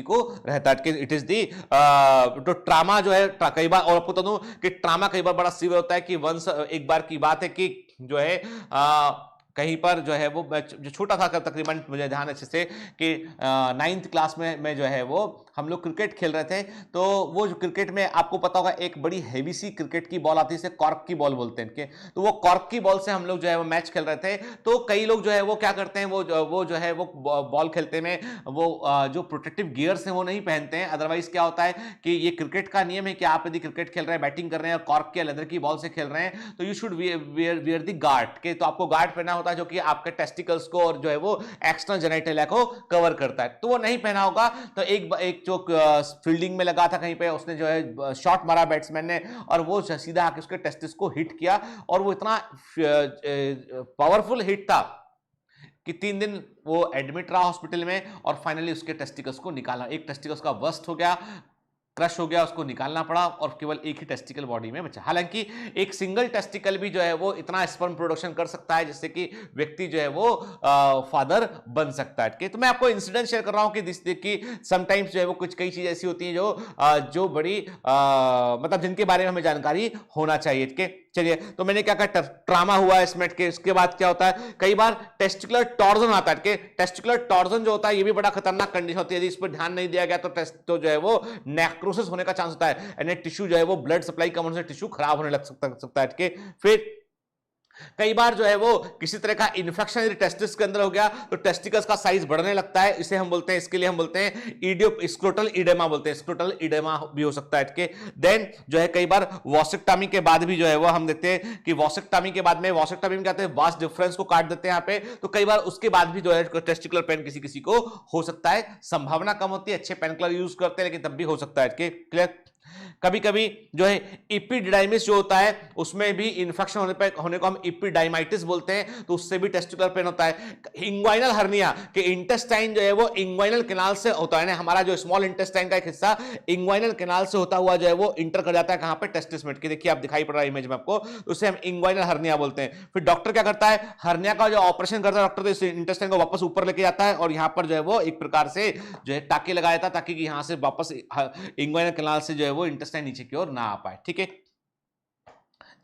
को रहता है कि इट इज दी तो ट्रामा जो है कई बार, और आपको बता दूं कि ट्रामा कई बार बड़ा सीवियर होता है कि वंस एक बार की बात है कि जो है कहीं पर जो है वो जो छोटा था तकरीबन, मुझे ध्यान अच्छे से कि 9th क्लास में जो है वो हम लोग क्रिकेट खेल रहे थे। तो वो जो क्रिकेट में आपको पता होगा एक बड़ी हैवी सी क्रिकेट की बॉल आती है, कॉर्क की बॉल बोलते हैं इनके, तो वो कॉर्क की बॉल से हम लोग जो है वो मैच खेल रहे थे। तो कई लोग जो है वो क्या करते हैं, वो जो है वो बॉल खेलते में वो जो प्रोटेक्टिव गियर्स हैं वो नहीं पहनते हैं। अदरवाइज क्या होता है कि ये क्रिकेट का नियम है कि आप यदि क्रिकेट खेल रहे हैं, बैटिंग कर रहे हैं और कॉर्क के लेदर की बॉल से खेल रहे हैं तो you should wear the guard के, तो आपको गार्ड पहना होता है जो कि आपके टेस्टिकल्स को और जो है वो एक्सटर्नल जेनिटलिया को कवर करता है। तो वो नहीं पहना होगा। तो एक जो फील्डिंग में लगा था कहीं पे, उसने जो है शॉट मारा बैट्समैन ने और वो सीधा आके उसके टेस्टिस को हिट किया, और वो इतना पावरफुल हिट था कि 3 दिन वो एडमिट रहा हॉस्पिटल में, और फाइनली उसके टेस्टिकल्स को निकाला। एक टेस्टिकल्स का वर्स्ट हो गया, क्रश हो गया, उसको निकालना पड़ा और केवल एक ही टेस्टिकल बॉडी में बचा। हालांकि एक सिंगल टेस्टिकल भी जो है वो इतना स्पर्म प्रोडक्शन कर सकता है जिससे कि व्यक्ति जो है वो फादर बन सकता है। तो मैं आपको इंसिडेंट शेयर कर रहा हूं कि समटाइम्स जो है वो कुछ कई चीजें ऐसी होती हैं जो बड़ी मतलब जिनके बारे में हमें जानकारी होना चाहिए के। चलिए, तो मैंने क्या कहा, ट्रामा हुआ इसमें के, इसके बाद क्या होता है, कई बार टेस्टिकुलर टॉर्जन आता है के। टेस्टिकुलर टॉर्जन जो होता है ये भी बड़ा खतरनाक कंडीशन होती है, यदि इस पर ध्यान नहीं दिया गया तो जो है वो नेक्रोसिस होने का चांस होता है, यानी टिश्यू जो है वो ब्लड सप्लाई कम होने से टिश्यू खराब होने लग सकता है के। फिर कई बार जो है वो किसी तरह का इन्फेक्शन यदि टेस्टिस के अंदर हो गया तो टेस्टिकल्स का साइज बढ़ने लगता है, इसे हम बोलते हैं, इसके लिए हम बोलते हैं स्क्रोटल इडेमा बोलते हैं, स्क्रोटल इडेमा भी हो सकता है के। देन जो है कई बार वॉसेक्टॉमी के बाद भी जो है वो हम देखते हैं कि वॉसेक्टॉमी के बाद में कहते हैं वास्ट डिफरेंस को काट देते हैं यहाँ पे, तो कई बार उसके बाद भी जो है टेस्टिकुलर पेन किसी को हो सकता है। संभावना कम होती है, अच्छे पेन किलर यूज करते हैं लेकिन तब भी हो सकता है के। क्लियर? कभी कभी जो है इपिडिडाइमिस जो होता है उसमें भी इंफेक्शन होने को हम इपिडाइमाइटिस बोलते हैं, तो उससे भी टेस्टिकुलर पेन होता है। इंग्वाइनल हर्निया के इंटेस्टाइन जो है वो इंग्वाइनल कैनाल से होता है ना, हमारा जो स्मॉल इंटेस्टाइन का एक हिस्सा इंग्वाइनल कैनाल से होता हुआ जो है वो इंटर कर जाता है कहां पे, टेस्टिस में। देखिए आप दिखाई पड़ रहा है इमेज में आपको, उसे हम इंग्वाइनल हर्निया बोलते हैं। फिर डॉक्टर क्या करता है, हर्निया का जो ऑपरेशन करता है डॉक्टर, तो इस इंटेस्टाइन को वापस ऊपर लेके जाता है और यहां पर जो है वो एक प्रकार से जो है टाके लगाया था ताकि यहां से वापस इंग्वाइनल कैनाल से जो है वो इंटेस्टाइन नीचे की ओर ना आ पाए। ठीक है,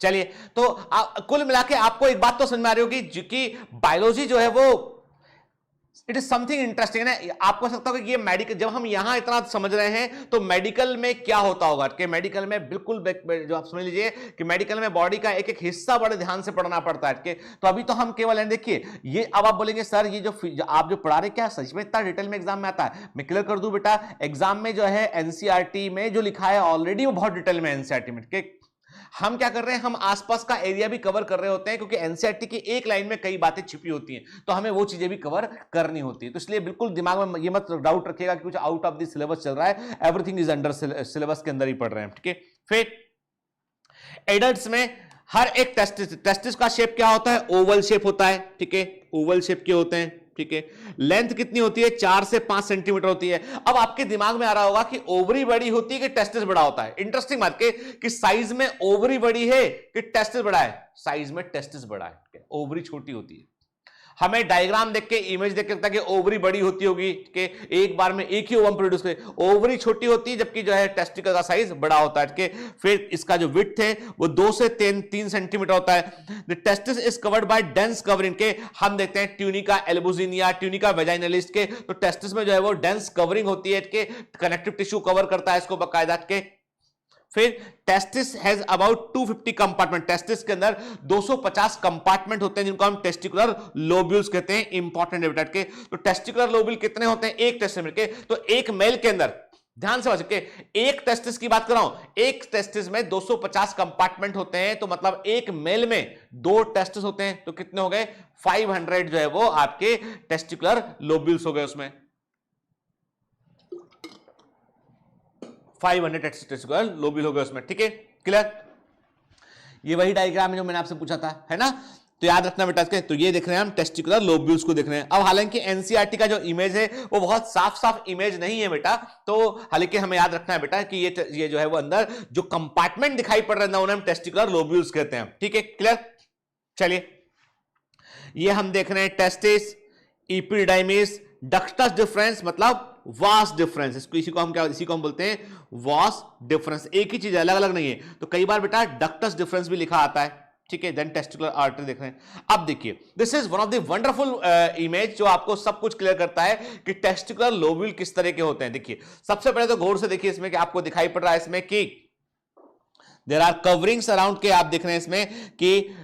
चलिए, तो कुल मिला के आपको एक बात तो समझ में आ रही होगी कि बायोलॉजी जो है वो इट इज समथिंग इंटरेस्टिंग है। आपको लगता होगा कि ये मेडिकल, जब हम यहां इतना समझ रहे हैं तो मेडिकल में क्या होता होगा कि मेडिकल में बिल्कुल जो आप समझ लीजिए कि मेडिकल में बॉडी का एक एक हिस्सा बड़े ध्यान से पढ़ना पड़ता है के। तो अभी तो हम केवल देखिए ये, अब आप बोलेंगे सर ये जो आप जो पढ़ा रहे क्या सच में इतना डिटेल में एग्जाम में आता है? मैं क्लियर कर दूं बेटा, एग्जाम में जो है एनसीईआरटी में जो लिखा है ऑलरेडी वो बहुत डिटेल में एनसीईआरटी में के। हम क्या कर रहे हैं, हम आसपास का एरिया भी कवर कर रहे होते हैं क्योंकि एनसीईआरटी की एक लाइन में कई बातें छिपी होती हैं, तो हमें वो चीजें भी कवर करनी होती है। तो इसलिए बिल्कुल दिमाग में ये मत डाउट रखिएगा कि कुछ आउट ऑफ द सिलेबस चल रहा है, एवरीथिंग इज अंडर सिलेबस के अंदर ही पढ़ रहे हैं। ठीक है, फिर एडल्ट्स में हर एक टेस्टिस का शेप क्या होता है, ओवल शेप होता है। ठीक है, ओवल शेप के होते हैं। ठीक है, लेंथ कितनी होती है, 4 से 5 सेंटीमीटर होती है। अब आपके दिमाग में आ रहा होगा कि ओवरी बड़ी होती है कि टेस्टिस बड़ा होता है। इंटरेस्टिंग बात कि साइज में ओवरी बड़ी है कि टेस्टिस बड़ा है, साइज में टेस्टिस बड़ा है, ओवरी छोटी होती है। हमें डायग्राम देख के, इमेज देख के लगता है कि ओवरी बड़ी होती होगी कि एक बार में एक ही ओवम प्रोड्यूस करे, ओवरी छोटी होती है जबकि जो है टेस्टिकल का साइज बड़ा होता है कि फिर इसका जो विड्थ है वो 2 से 3 सेंटीमीटर होता है। The testis is covered by dense covering के, हम देखते हैं ट्यूनिका एल्बुजिनिया, ट्यूनिका वेजाइनलिस के, तो टेस्टिस में जो है वो डेंस कवरिंग होती है कि कनेक्टिव टिश्यू कवर करता है इसको बकायदा के। फिर testis has about 250 compartment, testis के अंदर 250 कंपार्टमेंट होते हैं जिनको हम टेस्टिकुलर लोब्यूल्स कहते हैं। इंपॉर्टेंट हैबिटेट के, तो टेस्टिकुलर लोब्यूल कितने होते हैं एक टेस्टिस के, तो एक मेल के अंदर, ध्यान से समझ के, एक टेस्टिस की बात कर रहा हूं, एक टेस्टिस में 250 कंपार्टमेंट होते हैं, तो मतलब एक मेल में 2 टेस्टिस होते हैं, तो कितने हो गए 500 जो है वो आपके टेस्टिकुलर लोब्यूल्स हो गए, उसमें 500 टेस्टिकुलर लोब्यूल हो गए उसमें। ठीक है, क्लियर? ये वही डायग्राम है जो मैंने आपसे पूछा था, है ना? तो याद रखना बेटा इसके, तो ये देख रहे हैं हम टेस्टिकुलर लोब्यूल्स को देख रहे हैं। अब हालांकि एनसीईआरटी का जो इमेज है वो बहुत साफ इमेज नहीं है बेटा, तो हालांकि हमें याद रखना है बेटा कि ये जो है वो अंदर जो कंपार्टमेंट दिखाई पड़ रहे हैं उन्हें हम टेस्टिकुलर लोब्यूल्स कहते हैं। ठीक है, क्लियर? चलिए, ये हम देख रहे हैं टेस्टिस, एपिडाइमिस, डक्टस डिफरेंस मतलब वास्ट डिफरेंस, इसी को हम बोलते हैं वास्ट डिफरेंस। एक ही चीज अलग अलग नहीं है। तो कई बार बेटा डक्टस डिफरेंस भी लिखा आता है, ठीक है। देन टेस्टिकुलर आर्टरी देख रहे हैं। अब देखिए this is one of the wonderful image जो आपको सब कुछ क्लियर करता है कि टेस्टिकुलर लोब्यूल किस तरह के होते हैं। देखिए सबसे पहले तो गौर से देखिए इसमें कि आपको दिखाई पड़ रहा है इसमें कि देयर आर कवरिंग्स अराउंड के, आप देख रहे हैं इसमें कि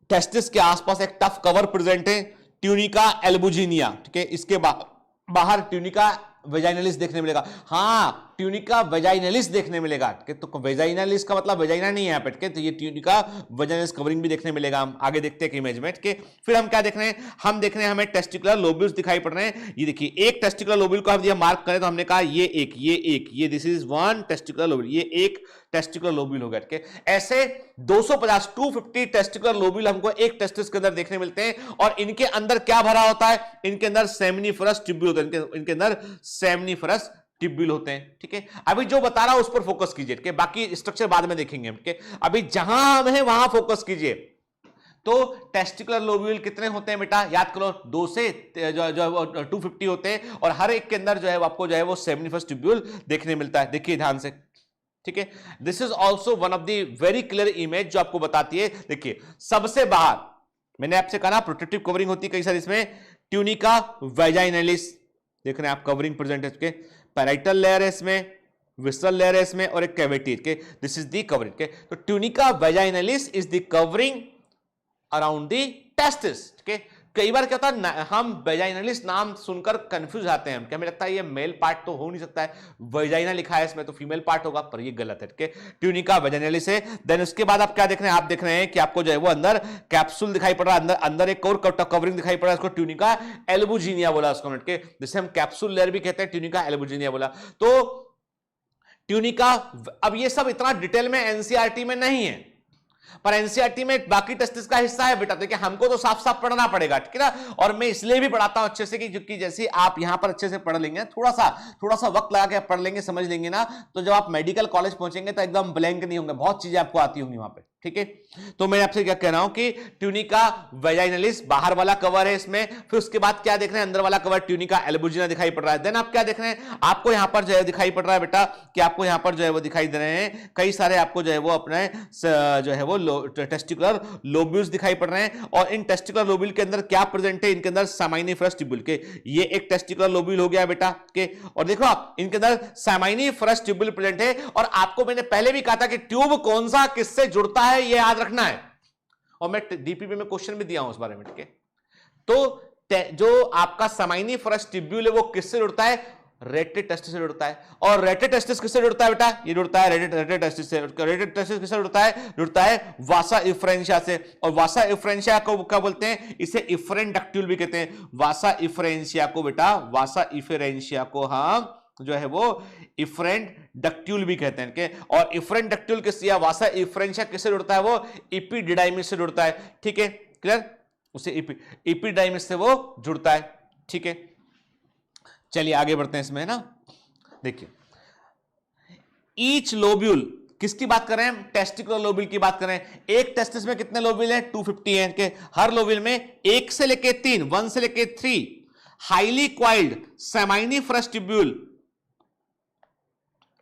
टेस्टिस के आसपास एक टफ कवर प्रेजेंट है, ट्यूनिका एल्बुजिनिया, ठीक है। इसके बाहर ट्यूनिका वेजाइनलिस देखने मिलेगा। हाँ, ट्यूनिका वेजाइनलिस देखने मिलेगा, तो वेजाइनलिस का मतलब वेजाइना नहीं है यहाँ पे, तो ये ट्यूनिका वेजाइनलिस कवरिंग भी देखने मिलेगा। हम आगे देखते हैं इमेज में, ठीक। फिर हम क्या देख रहे हैं, हम देख रहे हैं हमें टेस्टिकुलर लोब्यूल्स दिखाई पड़ रहे हैं। ये देखिए एक टेस्टिकुलर लोब्यूल को हम मार्क करें तो हमने कहा ये this is one testicular lobule, ये एक टेस्टिकुलर लोब्यूल हो गया। ऐसे 250 टेस्टिकुलर लोब्यूल हमको एक टेस्टिस के अंदर देखने मिलते हैं। और इनके अंदर क्या भरा होता है, इनके अंदर सेमिनिफरस ट्यूब्यूल होते हैं, इनके अंदर सेमिनिफरस ट्यूब्यूल होते हैं, ठीक है। अभी जो बता रहा हूं उस पर फोकस कीजिए, ठीक है। बाकी स्ट्रक्चर बाद में देखेंगे, ठीक है। अभी जहां हम हैं वहां फोकस कीजिए। तो टेस्टिकुलर लोब्यूल कितने होते हैं बेटा, याद करो 2 से 250 होते हैं, और हर एक के अंदर जो है आपको जो है वो सेमिनिफरस ट्यूब्यूल देखने मिलता है। देखिए ध्यान से, ठीक है। This is also one of the very clear image जो आपको बताती है। देखिए सबसे बाहर मैंने आपसे कहा ना प्रोटेक्टिव कवरिंग होती है कई सारी, इसमें ट्यूनिका वेजाइनलिस देख रहे हैं आप, कवरिंग प्रेजेंट है इसके, पैराइटल लेयर है इसमें, विसरल लेयर है इसमें, और एक कैविटी, के दिस इज द कवरिंग, के। तो tunica vaginalis is the covering around the testis, ठीक है। कई बार क्या होता है हम वेजाइनलिस नाम सुनकर कंफ्यूज आते हैं, क्या हमें लगता है ये मेल पार्ट तो हो नहीं सकता है, वेजाइना लिखा है इसमें तो फीमेल पार्ट होगा, पर ये गलत है, ठीक है। ट्यूनिका वेजाइनलिस है। देन उसके बाद आप क्या देख रहे हैं, आप देख रहे हैं कि आपको जो है वो अंदर कैप्सूल दिखाई पड़ रहा है, अंदर एक और कवरिंग दिखाई पड़ रहा है, इसको ट्यूनिका एल्बुजिनिया बोला उसको, ठीक है, जिसे हम कैप्सूल लेयर भी कहते हैं, ट्यूनिका एल्बुजिनिया बोला। तो ट्यूनिका, अब ये सब इतना डिटेल में एनसीईआरटी में नहीं है, पर एनसीईआरटी में बाकी टेस्टिस का हिस्सा है बेटा, देखिए हमको तो साफ साफ पढ़ना पड़ेगा, ठीक है ना। और मैं इसलिए भी पढ़ाता हूं अच्छे से कि जैसे आप यहां पर अच्छे से पढ़ लेंगे, थोड़ा सा वक्त लगा के पढ़ लेंगे, समझ लेंगे ना, तो जब आप मेडिकल कॉलेज पहुंचेंगे तो एकदम ब्लैंक नहीं होंगे, बहुत चीजें आपको आती होंगी वहां पे, ठीक है। तो मैं आपसे क्या कह रहा हूं कि ट्यूनिका वेजाइनलिस बाहर वाला कवर है इसमें, फिर उसके बाद क्या देख रहे हैं, अंदर वाला कवर ट्यूनिका एल्बुजिना दिखाई पड़ रहा है। देन आप क्या देख रहे हैं, आपको यहां पर जो है दिखाई पड़ रहा है बेटा कि आपको यहां पर जो है वो दिखाई दे रहे हैं कई सारे, आपको जो है वो अपने जो है वो टेस्टिकुलर लोब्यूल्स दिखाई पड़ रहे हैं। और इन टेस्टिकुलर लोब्यूल के अंदर क्या प्रेजेंट है, इनके अंदर सेमाइनिफरस ट्यूब्यूल, के ये एक टेस्टिकुलर लोब्यूल हो गया बेटा, के। और देखो आप इनके अंदर सेमाइनिफरस ट्यूब्यूल प्रेजेंट है। और आपको मैंने पहले भी कहा था कि ट्यूब कौन सा किससे जुड़ता है ये याद रखना है, और मैं डीपीपी में क्वेश्चन भी दिया हूं उस बारे में, ठीक है। तो जो आपका सेमाइनिफरस ट्यूब्यूल है वो किससे जुड़ता है, रेटेड टेस्टिस से जुड़ता है। और रेटेड टेस्टिस किससे जुड़ता है बेटा, ये जुड़ता है रेटेड टेस्टिस से। रेटेड टेस्टिस किससे जुड़ता है वासा इफ्रेंशिया से। और वासा इफ्रेंशिया को क्या बोलते हैं, इसे इफरेंट डक्ट्यूल भी कहते हैं। वासा इफ्रेंशिया को बेटा, वासा इफ्रेंशिया को हम जो है वो इफरेंट डक्ट्यूल भी कहते हैं, के। और इफरेंट डक्ट्यूल किससे, या वासा इफ्रेंशिया किससे जुड़ता है, वो इपिडिडाइमिस से जुड़ता है, ठीक है, क्लियर। उसे इपिडाइमिस से वो जुड़ता है, ठीक है। चलिए आगे बढ़ते हैं इसमें ना। देखिए ईच लोब्यूल, किसकी बात करें हम, टेस्टिकुलर लोब्यूल की बात करें। एक टेस्टिस में कितने लोब्यूल हैं, 250 हैं, के। हर लोब्यूल में 1 से लेके 3, 1 से लेके 3 highly coiled seminiferous tubule,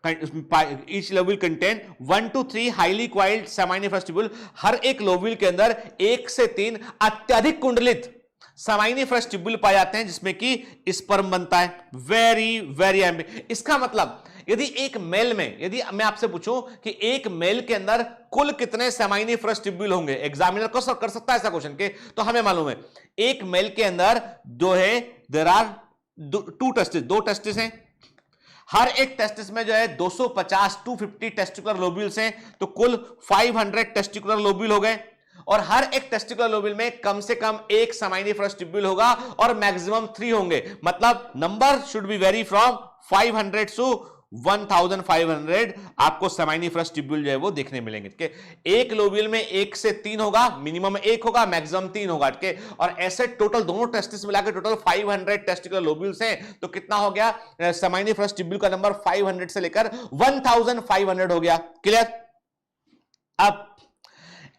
each lobule contain 1 to 3 highly coiled seminiferous tubule। हर एक लोब्यूल के अंदर 1 से 3 अत्यधिक कुंडलित सेमाइनिफरस ट्यूब्यूल पाए जाते हैं, जिसमें कि स्पर्म बनता है। वेरी वेरी इसका मतलब यदि एक मेल में, यदि मैं आपसे पूछूं कि एक मेल के अंदर कुल कितने सेमाइनिफरस ट्यूब्यूल होंगे, एग्जामिनर को कर सकता है ऐसा क्वेश्चन के, तो हमें मालूम है एक मेल के अंदर जो है देयर आर 2 टेस्टिस हैं। हर एक टेस्टिस में जो है 250 टेस्टिकुलर लोब्यूल्स हैं, तो कुल 500 टेस्टिकुलर लोब्यूल हो गए। और हर एक टेस्टिकुलर लोब्यूल में कम से कम एक सेमाइनिफरस ट्यूब्यूल होगा और मैक्सिमम 3 होंगे। मतलब number should be vary from 500 to 1500 आपको सेमाइनिफरस ट्यूब्यूल जो है वो देखने मिलेंगे, ठीक है। एक लोब्यूल में 1 से 3 होगा, मिनिमम 1 होगा, मैक्सिमम 3 होगा, ठीक है। और ऐसे टोटल दोनों टेस्टिस मिलाकर टोटल 500 टेस्टिकुलर लोब्यूल्स हैं, तो कितना हो गया, सेमाइनिफरस ट्यूब्यूल का नंबर 500 से लेकर 1500 हो गया, क्लियर। अब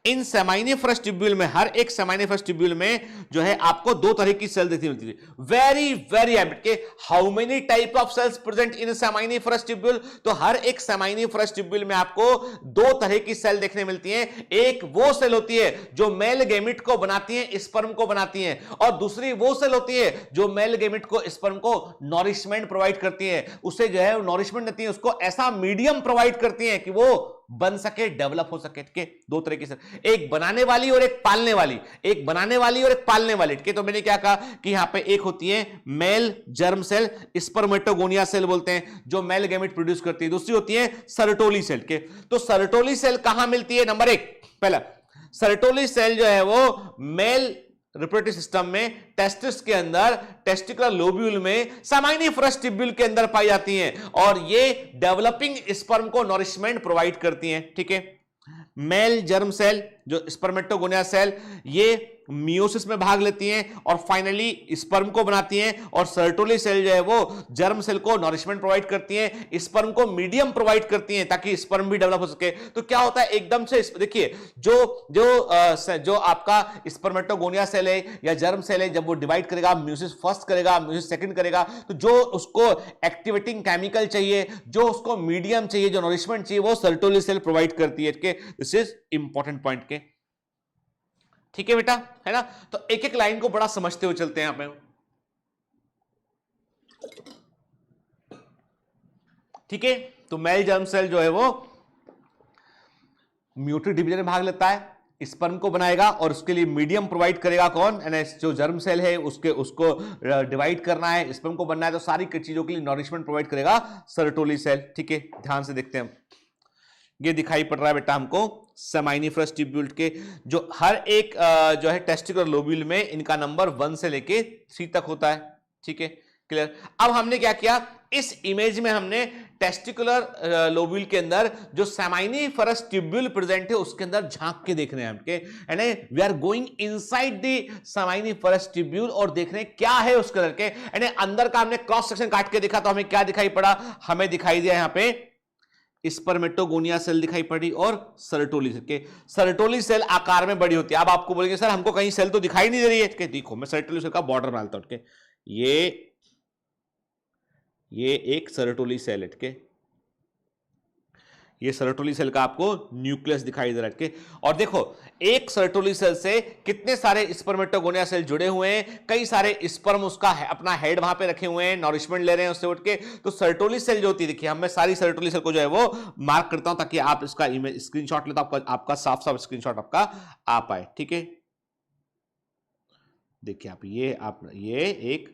इन सेमाइनिफरस ट्यूब्यूल में, हर एक सेमाइनिफरस ट्यूब्यूल में जो है आपको दो तरह की सेल देखने मिलती है। वेरी वेरी एम्बिट के how many type of cells present in seminiferous tubule, तो हर एक सेमाइनिफरस ट्यूब्यूल में आपको दो तरह की सेल देखने मिलती है। एक वो सेल होती है जो मेल गैमेट को बनाती है, स्पर्म को बनाती है, और दूसरी वो सेल होती है जो मेल गैमेट को, स्पर्म को नॉरिशमेंट प्रोवाइड करती है, उसे जो है नॉरिशमेंट देती है, उसको ऐसा मीडियम प्रोवाइड करती है कि वो बन सके, डेवलप हो सके। के दो तरह की सेल, एक बनाने वाली और एक पालने वाली, एक बनाने वाली और एक पालने वाली। के तो मैंने क्या कहा कि यहां पे एक होती है male germ cell, spermatogonia cell बोलते हैं, जो मेल गैमेट प्रोड्यूस करती है। दूसरी होती है सर्टोली सेल। के तो सर्टोली सेल कहां मिलती है? नंबर एक, पहला सर्टोली सेल जो है वो मेल रिप्रोडक्टिव सिस्टम में टेस्टिस के अंदर, टेस्टिकुलर लोब्यूल में, सेमाइनिफरस ट्यूब्यूल के अंदर पाई जाती हैं, और ये डेवलपिंग स्पर्म को नॉरिशमेंट प्रोवाइड करती हैं। ठीक है, मेल जर्म सेल जो स्पर्मेटोगोनिया सेल, ये मियोसिस में भाग लेती हैं और फाइनली स्पर्म को बनाती हैं, और सर्टोली सेल जो है वो जर्म सेल को नॉरिशमेंट प्रोवाइड करती हैं, स्पर्म को मीडियम प्रोवाइड करती हैं ताकि स्पर्म भी डेवलप हो सके। तो क्या होता है एकदम से, देखिए जो आपका स्पर्मेटोगोनिया सेल है या जर्म सेल है, जब वो डिवाइड करेगा, म्यूसिस फर्स्ट करेगा, म्यूसिस सेकंड करेगा, तो जो उसको एक्टिवेटिंग केमिकल चाहिए, जो उसको मीडियम चाहिए, जो नॉरिशमेंट चाहिए, वो सर्टोली सेल प्रोवाइड करती है। दिस इज इंपॉर्टेंट पॉइंट के। ठीक है बेटा, है ना? तो एक एक लाइन को बड़ा समझते हुए चलते हैं यहां पे। ठीक है, तो मेल जर्म सेल जो है वो म्यूटेट डिवीजन में भाग लेता है, स्पर्म को बनाएगा और उसके लिए मीडियम प्रोवाइड करेगा कौन? जो जर्म सेल है उसको डिवाइड करना है, स्पर्म को बनना है, तो सारी चीजों के लिए नॉरिशमेंट प्रोवाइड करेगा सर्टोली सेल। ठीक है, ध्यान से देखते हैं। ये दिखाई पड़ रहा है बेटा हमको सेमाइनिफरस ट्यूब्यूल के, जो हर एक जो है टेस्टिकुलर लोब्यूल में इनका नंबर 1 से लेके 3 तक होता है। ठीक है, क्लियर? अब हमने क्या किया, इस इमेज में हमने टेस्टिकुलर लोब्यूल के अंदर जो सेमाइनिफरस ट्यूब्यूल प्रेजेंट है उसके अंदर झांक के देख रहे हैं हमके, यानी we are going inside the seminiferous tubule और देख रहे हैं क्या है उसके अंदर के, यानी अंदर का हमने क्रॉस सेक्शन काट के देखा तो हमें क्या दिखाई पड़ा? हमें दिखाई दिया यहां पे स्पर्मेटोगोनिया सेल दिखाई पड़ी और सर्टोली सेल। के सर्टोली सेल आकार में बड़ी होती है। अब आपको बोलेंगे सर हमको कहीं सेल तो दिखाई नहीं दे रही है। के देखो मैं सर्टोली सेल का बॉर्डर डालता हूं। ये एक सर्टोली सेल है। के ये सर्टोली सेल का आपको न्यूक्लियस दिखाई दे रहा है। और देखो एक सर्टोली सेल से कितने सारे स्पर्मेटोगोनिया सेल जुड़े हुए हैं, कई सारे स्पर्म उसका अपना हेड वहां पे रखे हुए हैं, नॉरिशमेंट ले रहे हैं उससे उठ के। तो सर्टोली सेल जो होती है, देखिए मैं सारी सर्टोली सेल को जो है वो मार्क करता हूं ताकि आप इसका इमेज स्क्रीनशॉट लेता हूं, आपका साफ साफ स्क्रीनशॉट आपका आ पाए। ठीक है, देखिए आप ये एक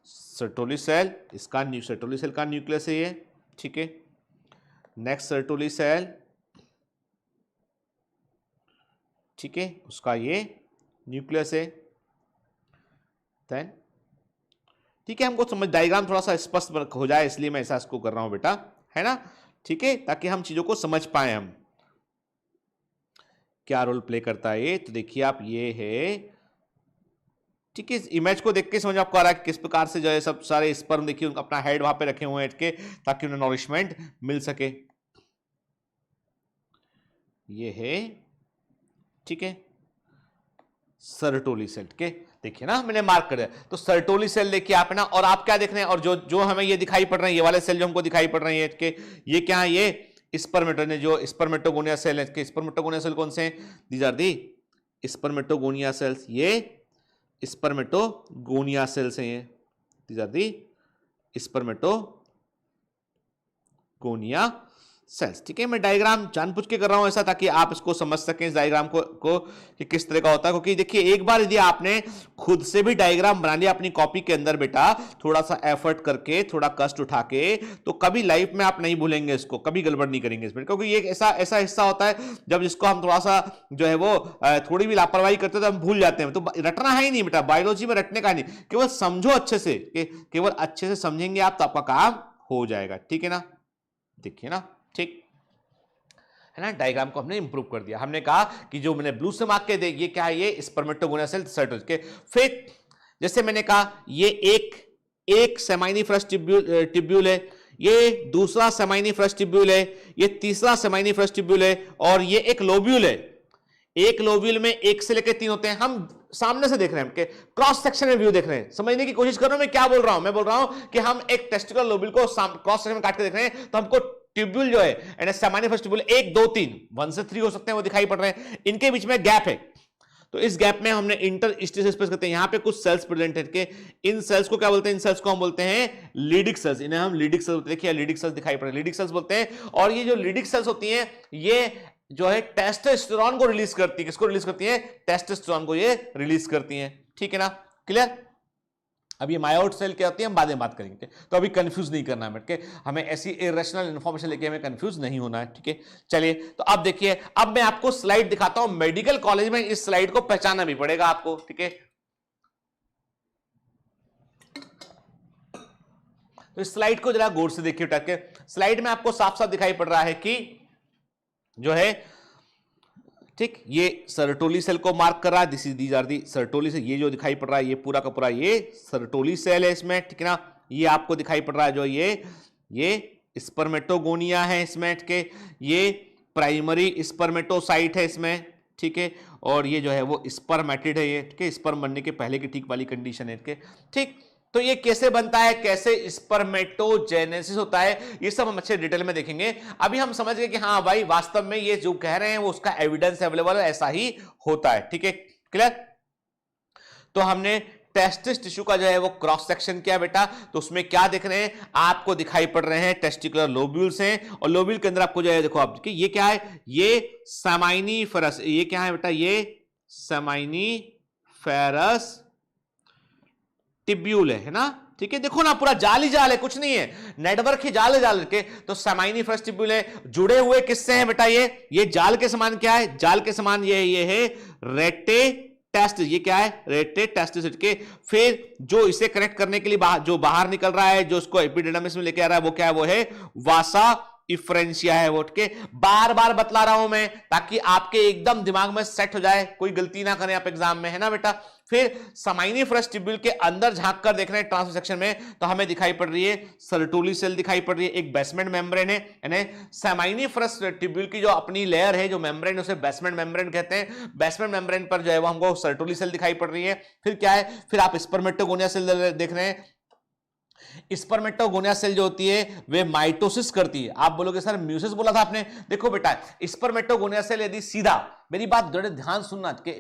सर्टोली सेल, इसका सर्टोली सेल का न्यूक्लियस है ये। ठीक है, नेक्स्ट सर्टोली सेल, ठीक है, उसका ये न्यूक्लियस है। देन ठीक है, हमको समझ डायग्राम थोड़ा सा स्पष्ट हो जाए इसलिए मैं ऐसा इसको कर रहा हूं बेटा, है ना? ठीक है, ताकि हम चीजों को समझ पाए हम क्या रोल प्ले करता है ये। तो देखिए आप ये है, ठीक है, इमेज को देख के समझ आपको आ रहा है किस प्रकार से जो है सब सारे स्पर्म देखिए उनका अपना हेड वहां पे रखे हुए हैं ताकि उन्हें नॉरिशमेंट मिल सके। ये है, ठीक है, सर्टोली सेल। के देखिए ना मैंने मार्क कर दिया। तो सर्टोली सेल देखिए आप, है ना? और आप क्या देख रहे हैं, और जो हमें ये दिखाई पड़ रहे हैं, ये वाले सेल जो हमको दिखाई पड़ रहे हैं के ये क्या है? ये स्पर्मेटोगोनिया सेल है। स्पर्मेटोगोनिया सेल कौन से हैं? These are the spermatogonia cells. ये स्पर्मेटोगोनिया सेल्स हैं, ये these are the spermatogonia cells. ठीक है, मैं डायग्राम जानबूझ के कर रहा हूं ऐसा ताकि आप इसको समझ सकें इस डायग्राम को कि किस तरह का होता है। क्योंकि देखिए एक बार यदि आपने खुद से भी डायग्राम बना लिया अपनी कॉपी के अंदर बेटा, थोड़ा सा एफर्ट करके, थोड़ा कष्ट उठा के, तो कभी लाइफ में आप नहीं भूलेंगे इसको, कभी गड़बड़ नहीं करेंगे इसमें। क्योंकि ये ऐसा हिस्सा होता है जब जिसको हम थोड़ा सा जो है वो थोड़ी भी लापरवाही करते हैं तो हम भूल जाते हैं। तो रटना है ही नहीं बेटा, बायोलॉजी में रटने का नहीं, केवल समझो अच्छे से, केवल अच्छे से समझेंगे आप तो आपका काम हो जाएगा। ठीक है ना? देखिए ना, ठीक है ना? डायग्राम को हमने इंप्रूव कर दिया। हमने कहा कि जो मैंने ब्लू से मार्क के दे, ये क्या है? ये स्पर्मेटोगोनिया सेल सर्टोली के। फिर जैसे मैंने कहा ये एक सेमाइनिफरस ट्यूब्यूल है, ये दूसरा सेमाइनिफरस ट्यूब्यूल है, ये तीसरा सेमाइनिफरस ट्यूब्यूल है, और ये एक लोब्यूल है। एक लोब्यूल में 1 से लेकर 3 होते हैं। हम सामने से देख रहे हैं, क्रॉस सेक्शन में व्यू देख रहे हैं, समझने की कोशिश कर रहा हूं मैं क्या बोल रहा हूं। मैं बोल रहा हूं कि हम एक टेस्टिकुलर लोब्यूल को क्रॉस सेक्शन में काट के देख रहे हैं, तो हमको ट्यूब्यूल जो है सामान्य फर्स्ट ट्यूब्यूल 1 2 3 1 से 3 हो सकते हैं, वो दिखाई पड़ रहे हैं। इनके बीच में गैप है, तो इस गैप में हमने इंटरस्टिशियल स्पेस करते हैं। यहां पे कुछ सेल्स प्रेजेंट है, इन सेल्स को क्या बोलते हैं? इन सेल्स को हम बोलते हैं लीडिक सेल्स। इन्हें हम लीडिक सेल्स बोलते हैं। देखिए लीडिक सेल्स दिखाई पड़ रहे हैं, लीडिक सेल्स बोलते हैं। और ये जो लीडिक सेल्स होती हैं, ये जो है टेस्टोस्टेरोन को रिलीज करती है। किसको रिलीज करती है? टेस्टोस्टेरोन को ये रिलीज करती है। ठीक है ना, क्लियर? अब ये मायोट सेल क्या होती है हम बाद में बात करेंगे, तो अभी कंफ्यूज नहीं करना है, हमें ऐसी इरेशनल इंफॉर्मेशन लेके हमें कंफ्यूज नहीं होना है। ठीक है, चलिए तो अब देखिए, अब मैं आपको स्लाइड दिखाता हूं। मेडिकल कॉलेज में इस स्लाइड को पहचानना भी पड़ेगा आपको। ठीक है, तो इस स्लाइड को जरा गौर से देखिए उठा के। स्लाइड में आपको साफ साफ दिखाई पड़ रहा है कि जो है, ठीक, ये सर्टोली सेल को मार्क कर रहा है। These are the Sertoli cell. ये जो दिखाई पड़ रहा है ये पूरा का पूरा ये सर्टोली सेल है इसमें। ठीक है ना, ये आपको दिखाई पड़ रहा है जो ये स्पर्मेटोगोनिया है इसमें के, ये प्राइमरी स्पर्मेटोसाइट है इसमें। ठीक है, और ये जो है वो स्पर्मेटिड है ये। ठीक है, स्पर्म बनने के पहले की ठीक वाली कंडीशन है। ठीक, तो ये कैसे बनता है, कैसे स्पर्मेटोजेनेसिस होता है, ये सब हम अच्छे डिटेल में देखेंगे। अभी हम समझ गए कि हाँ भाई वास्तव में ये जो कह रहे हैं वो उसका एविडेंस अवेलेबल है, ऐसा ही होता है। ठीक है, क्लियर? तो हमने टेस्टिस टिश्यू का जो है वो क्रॉस सेक्शन किया बेटा, तो उसमें क्या देख रहे हैं आपको? दिखाई पड़ रहे हैं टेस्टिकुलर लोब्यूल्स हैं, और लोब्यूल के अंदर आपको जो है देखो आप ये क्या है? ये सेमाइनिफेरस। ये क्या है बेटा? ये सेमाइनिफेरस टिब्यूल है ना। ठीक है, देखो ना पूरा जाल ही जाल है, कुछ नहीं है, नेटवर्क ही जाल है जाल के। तो सेमाइनिफेरस टिब्यूल है, जुड़े हुए किससे हैं बेटा? ये जाल के समान क्या है? जाल के समान ये है रेटेटेस्टिस। ये क्या है? रेटेटेस्टिस के। फिर जो इसे कनेक्ट करने के लिए जो बाहर निकल रहा है, जो उसको एपिडिडमिस में लेके आ रहा है, वो क्या है? वो है वासा इफ्रेंशिया है वो। के बार बार बतला रहा हूं मैं ताकि आपके एकदम दिमाग में सेट हो जाए, कोई गलती ना करें आप एग्जाम में, है ना बेटा। फिर सेमाइनिफेरस टिब्यूल के अंदर झांक कर देख रहे हैं ट्रांसवर्स सेक्शन में, तो हमें दिखाई पड़ रही है सर्टोली सेल दिखाई पड़ रही है, एक बेसमेंट मेम्ब्रेन है। यानी सेमाइनिफेरस टिब्यूल की जो अपनी लेयर है, जो मेम्ब्रेन, उसे बेसमेंट मेम्ब्रेन कहते हैं। बेसमेंट मेम्ब्रेन पर जो है वो हमको सर्टोली सेल दिखाई पड़ रही है। फिर क्या है? फिर आप स्पर्मेटोगोनिया सेल देख रहे हैं। स्पर्मेटोगोनिया सेल जो होती है वे माइटोसिस करती है। आप बोलोगे सर म्यूसिस बोला था आपने। देखो बेटा, स्पर्मेटोगोनिया सेल यदि सीधा, मेरी बात बड़े ध्यान सुनना के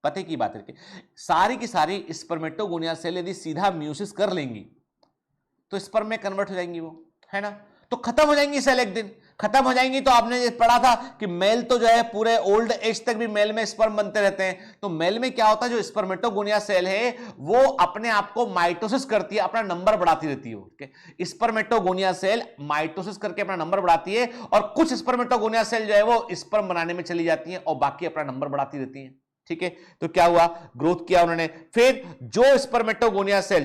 पते की बात है, सारी की सारी स्पर्मेटोगोनिया सेल यदि सीधा म्यूसिस कर लेंगी तो स्पर्म में कन्वर्ट हो जाएंगी वो, है ना। तो खत्म हो जाएंगी सेल, एक दिन खत्म हो जाएंगी। तो आपने पढ़ा था कि मेल तो जो है पूरे ओल्ड एज तक भी मेल में स्पर्म बनते रहते हैं। तो मेल में क्या होता है, जो स्पर्मेटोगोनिया सेल है वो अपने आप को माइटोसिस करती है, अपना नंबर बढ़ाती रहती है। स्पर्मेटोगोनिया सेल माइटोसिस करके अपना नंबर बढ़ाती है, और कुछ स्पर्मेटोगोनिया सेल जो है वो स्पर्म बनाने में चली जाती है और बाकी अपना नंबर बढ़ाती रहती है। ठीक है, तो क्या हुआ? ग्रोथ किया उन्होंने। फिर जो स्पर्मेटोगोनिया सेल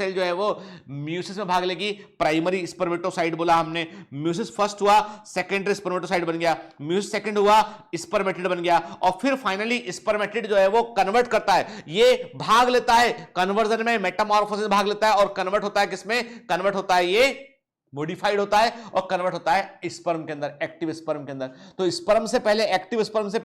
जो है वो म्यूसिस में भाग लेगी। प्राइमरी स्पर्मेटोसाइट बोला हमने, म्यूसिस फर्स्ट हुआ, सेकेंडरी स्पर्मेटोसाइट बन गया, म्यूसिस सेकंड हुआ, स्पर्मेटिड बन गया, और फिर फाइनली स्पर्मेटिड जो है वो कन्वर्ट करता है, ये भाग लेता है कन्वर्जन में, मेटामॉर्फोसिस भाग लेता है, और कन्वर्ट होता है किसमें? कन्वर्ट होता है ये मॉडिफाइड होता है और कन्वर्ट होता है स्पर्म के अंदर, एक्टिव स्पर्म के अंदर। तो स्पर्म से पहले, एक्टिव स्पर्म से